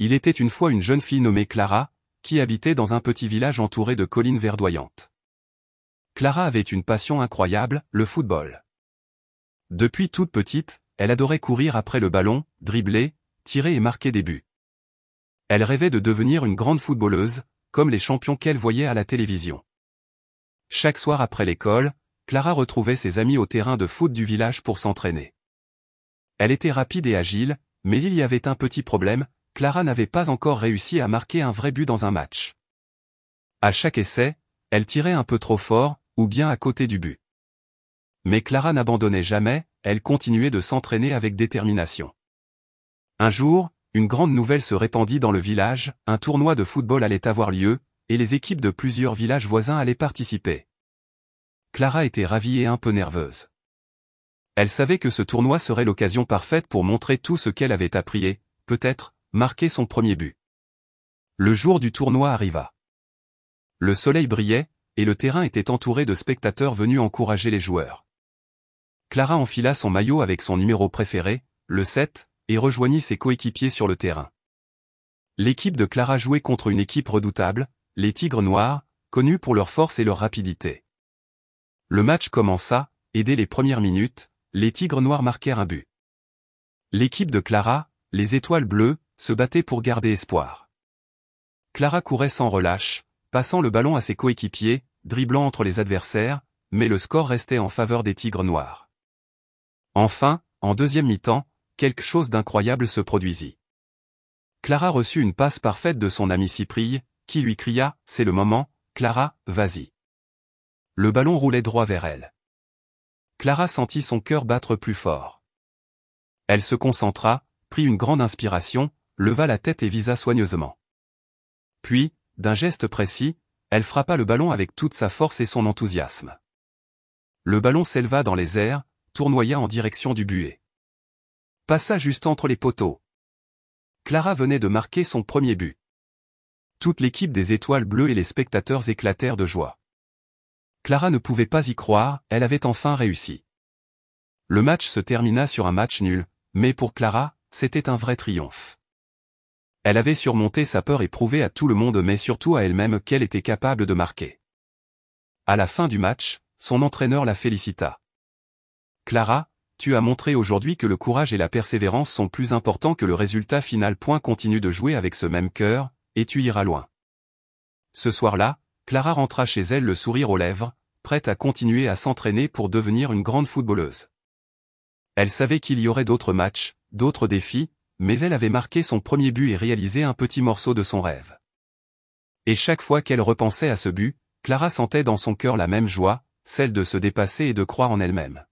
Il était une fois une jeune fille nommée Clara, qui habitait dans un petit village entouré de collines verdoyantes. Clara avait une passion incroyable, le football. Depuis toute petite, elle adorait courir après le ballon, dribbler, tirer et marquer des buts. Elle rêvait de devenir une grande footballeuse, comme les champions qu'elle voyait à la télévision. Chaque soir après l'école, Clara retrouvait ses amis au terrain de foot du village pour s'entraîner. Elle était rapide et agile, mais il y avait un petit problème, Clara n'avait pas encore réussi à marquer un vrai but dans un match. À chaque essai, elle tirait un peu trop fort, ou bien à côté du but. Mais Clara n'abandonnait jamais, elle continuait de s'entraîner avec détermination. Un jour, une grande nouvelle se répandit dans le village, un tournoi de football allait avoir lieu, et les équipes de plusieurs villages voisins allaient participer. Clara était ravie et un peu nerveuse. Elle savait que ce tournoi serait l'occasion parfaite pour montrer tout ce qu'elle avait appris et, peut-être, marquer son premier but. Le jour du tournoi arriva. Le soleil brillait, et le terrain était entouré de spectateurs venus encourager les joueurs. Clara enfila son maillot avec son numéro préféré, le 7, et rejoignit ses coéquipiers sur le terrain. L'équipe de Clara jouait contre une équipe redoutable, les Tigres Noirs, connus pour leur force et leur rapidité. Le match commença, et dès les premières minutes, les Tigres Noirs marquèrent un but. L'équipe de Clara, les Étoiles Bleues, se battait pour garder espoir. Clara courait sans relâche, passant le ballon à ses coéquipiers, dribblant entre les adversaires, mais le score restait en faveur des Tigres Noirs. Enfin, en deuxième mi-temps, quelque chose d'incroyable se produisit. Clara reçut une passe parfaite de son ami Cyprille, qui lui cria « C'est le moment, Clara, vas-y ». Le ballon roulait droit vers elle. Clara sentit son cœur battre plus fort. Elle se concentra, prit une grande inspiration, leva la tête et visa soigneusement. Puis, d'un geste précis, elle frappa le ballon avec toute sa force et son enthousiasme. Le ballon s'éleva dans les airs, tournoya en direction du but et passa juste entre les poteaux. Clara venait de marquer son premier but. Toute l'équipe des Étoiles Bleues et les spectateurs éclatèrent de joie. Clara ne pouvait pas y croire, elle avait enfin réussi. Le match se termina sur un match nul, mais pour Clara, c'était un vrai triomphe. Elle avait surmonté sa peur et prouvé à tout le monde mais surtout à elle-même qu'elle était capable de marquer. À la fin du match, son entraîneur la félicita. « Clara, tu as montré aujourd'hui que le courage et la persévérance sont plus importants que le résultat final. Continue de jouer avec ce même cœur, et tu iras loin. » Ce soir-là, Clara rentra chez elle le sourire aux lèvres, prête à continuer à s'entraîner pour devenir une grande footballeuse. Elle savait qu'il y aurait d'autres matchs, d'autres défis, mais elle avait marqué son premier but et réalisé un petit morceau de son rêve. Et chaque fois qu'elle repensait à ce but, Clara sentait dans son cœur la même joie, celle de se dépasser et de croire en elle-même.